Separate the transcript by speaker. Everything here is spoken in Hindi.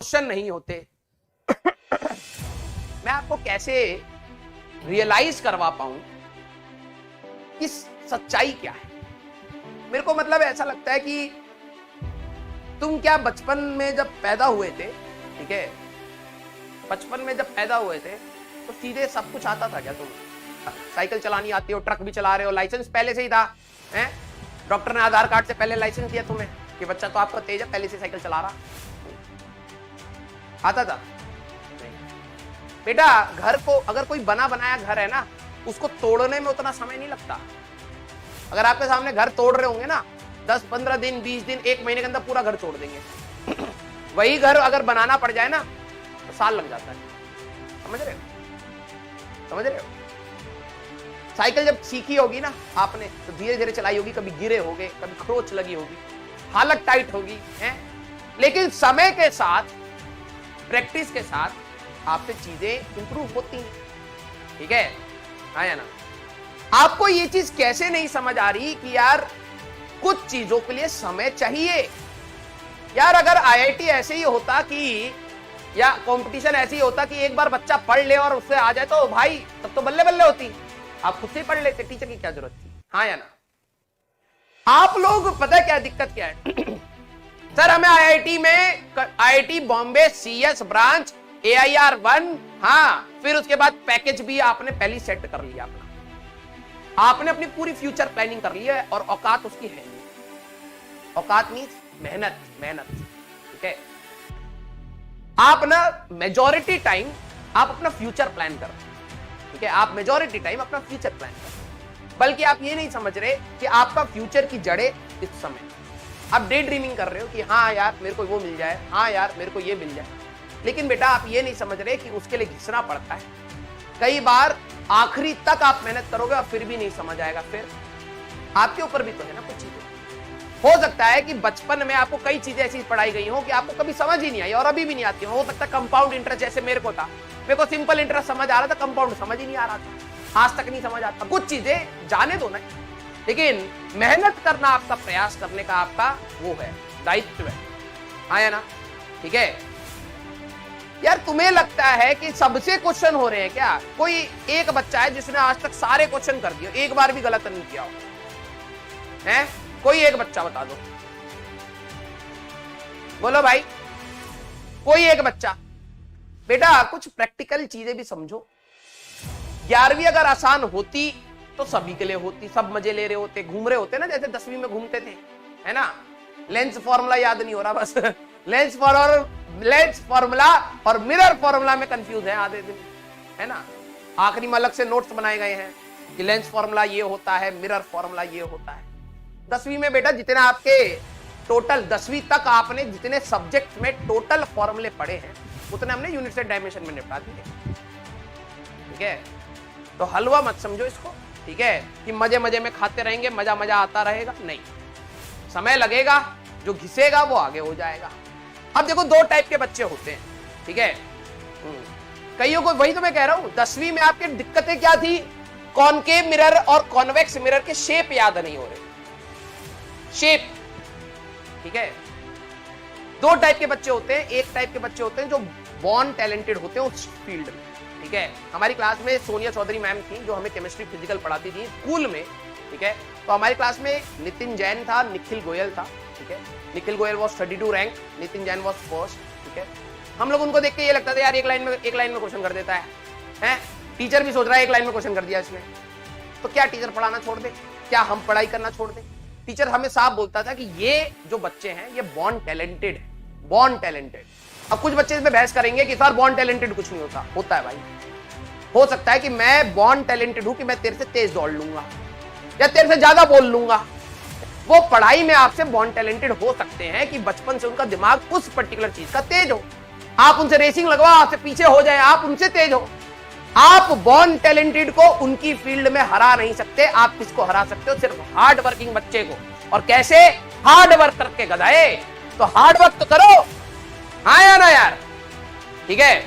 Speaker 1: क्वेश्चन नहीं होते। मैं आपको कैसे रियलाइज करवा पाऊं कि सच्चाई क्या है। मेरे को मतलब ऐसा लगता है कि तुम क्या बचपन में जब पैदा हुए थे, ठीक है, बचपन में जब पैदा हुए थे तो सीधे सब कुछ आता था क्या? तुम साइकिल चलानी आती हो, ट्रक भी चला रहे हो, लाइसेंस पहले से ही था हैं? डॉक्टर ने आधार कार्ड से पहले लाइसेंस दिया तुम्हें कि बच्चा तो आपका तेज है, पहले से साइकिल चला रहा, आता था? नहीं बेटा, घर को अगर कोई बना बनाया घर है ना, उसको तोड़ने में उतना समय नहीं लगता। अगर आपके सामने घर तोड़ रहे होंगे ना, 10-15 दिन, 20 दिन, 1 महीने के अंदर पूरा घर तोड़ देंगे। वही घर अगर बनाना पड़ जाए ना तो साल लग जाता है। समझ रहे हो? समझ रहे हो? साइकिल जब सीखी होगी ना आपने तो धीरे धीरे चलाई होगी, कभी गिरे होगे, कभी खरोच लगी होगी, हालत टाइट होगी, हैं? लेकिन समय के साथ, प्रैक्टिस के साथ आपसे चीजें इंप्रूव होती हैं, ठीक है? हाँ या ना? आपको ये चीज कैसे नहीं समझ आ रही कि यार कुछ चीजों के लिए समय चाहिए। यार अगर आईआईटी ऐसे ही होता कि या कंपटीशन ऐसे ही होता कि एक बार बच्चा पढ़ ले और उससे आ जाए तो भाई तब तो बल्ले बल्ले होती, आप खुद से पढ़ लेते, टीचर की क्या जरूरत थी? हाँ या ना? आप लोग पता है क्या दिक्कत क्या है? सर हमें IIT Bombay CS branch AIR 1, हाँ, फिर उसके बाद पैकेज भी आपने पहले सेट कर लिया अपना, आपने अपनी पूरी फ्यूचर प्लानिंग कर ली है और औकात उसकी है नहीं। औकात मींस मेहनत, मेहनत, ठीक है? आप ना मेजॉरिटी टाइम आप अपना फ्यूचर प्लान कर, ठीक है? आप मेजॉरिटी टाइम अपना फ्यूचर प्लान कर, बल्कि आप ये नहीं समझ रहे कि आपका फ्यूचर की जड़ें इस समय। आप डे ड्रीमिंग कर रहे हो कि हाँ यार मेरे को वो मिल जाए, हाँ यार मेरे को ये मिल जाए, लेकिन बेटा आप ये नहीं समझ रहे कि उसके लिए घिसना पड़ता है। कई बार आखिरी तक आप मेहनत करोगे और फिर भी नहीं समझ आएगा। फिर आपके ऊपर भी तो है ना कुछ चीजें। हो सकता है कि बचपन में आपको कई चीजें ऐसी पढ़ाई गई हो कि आपको कभी समझ ही नहीं आई और अभी भी नहीं आती हो सकता है कंपाउंड इंटरेस्ट, जैसे मेरे को था, मेरे को सिंपल इंटरेस्ट समझ आ रहा था, कंपाउंड समझ ही नहीं आ रहा था, आज तक नहीं समझ आता। कुछ चीजें जाने दो ना, लेकिन मेहनत करना, आपका प्रयास करने का आपका वो है, दायित्व है। हाँ या ना? ठीक है यार, तुम्हें लगता है कि सबसे क्वेश्चन हो रहे हैं क्या? कोई एक बच्चा है जिसने आज तक सारे क्वेश्चन कर दिए, एक बार भी गलत नहीं किया हो है? कोई एक बच्चा बता दो, बोलो भाई, कोई एक बच्चा। बेटा कुछ प्रैक्टिकल चीजें भी समझो। 11वीं अगर आसान होती तो सभी के लिए होती, सब मजे ले रहे होते, घूम रहे होते ना, जैसे 10वीं में घूमते थे, है ना? लेंस फॉर्मूला याद नहीं हो रहा बस। लेंस फॉर्मूला और मिरर फॉर्मूला में कंफ्यूज है आधे दिन, है ना? आखिरी में अलग से नोट्स बनाए गए हैं कि लेंस फॉर्मूला ये होता है, मिरर फॉर्मूला ये होता है। 10वीं में बेटा जितने आपके टोटल 10वीं तक आपने जितने सब्जेक्ट में टोटल फॉर्मूले पढ़े हैं उतने हमने यूनिट से डायमेंशन में निपटा दिए, ठीक है? तो हलवा मत समझो इसको, ठीक है, कि मजे मजे में खाते रहेंगे, मजा मजा आता रहेगा, नहीं, समय लगेगा, जो घिसेगा वो आगे हो जाएगा। अब देखो 2 टाइप के बच्चे होते हैं, ठीक है? कईयों को, वही तो मैं कह रहा हूं, 10वीं में आपकी दिक्कतें क्या थी? कॉनकेव मिरर और कॉन्वेक्स मिरर के शेप याद नहीं हो रहे, शेप, ठीक है? 2 टाइप के बच्चे होते हैं। एक टाइप के बच्चे होते हैं जो बॉर्न टैलेंटेड होते हैं उस फील्ड में, ठीक है? हमारी क्लास में सोनिया चौधरी मैम थी जो हमें केमिस्ट्री फिजिकल पढ़ाती थी स्कूल में, ठीक है? तो हमारी क्लास में नितिन जैन था, निखिल गोयल था, ठीक है? Nikhil Goyal was 32 rank, Nitin Jain was first, ठीक है? हम लोग उनको देख के ये लगता था यार एक लाइन में क्वेश्चन कर देता है? टीचर भी सोच रहा है एक लाइन में क्वेश्चन कर दिया इसने, तो क्या टीचर पढ़ाना छोड़ दे? क्या हम पढ़ाई करना छोड़ दे? टीचर हमें साफ बोलता था कि ये जो बच्चे हैं ये बॉर्न टैलेंटेड है, बॉर्न टैलेंटेड। अब कुछ बच्चे इसमें बहस करेंगे कि सर बॉर्न टैलेंटेड कुछ नहीं होता। होता है भाई, हो सकता है कि मैं बॉर्न टैलेंटेड हूं कि मैं तेरे से तेज दौड़ लूंगा या तेरे से ज्यादा बोल लूंगा। वो पढ़ाई में आपसे बॉर्न टैलेंटेड हो सकते हैं कि बचपन से उनका दिमाग उस पर्टिकुलर चीज का तेज हो, आप उनसे रेसिंग लगवाओ, आपसे पीछे हो जाए, आप उनसे तेज हो। आप बॉर्न टैलेंटेड को उनकी फील्ड में हरा नहीं सकते। आप किसको हरा सकते हो? सिर्फ हार्ड वर्किंग बच्चे को। और कैसे? हार्ड वर्क करके गधाए। तो हार्ड वर्क तो करो, हाँ या ना यार? ठीक है?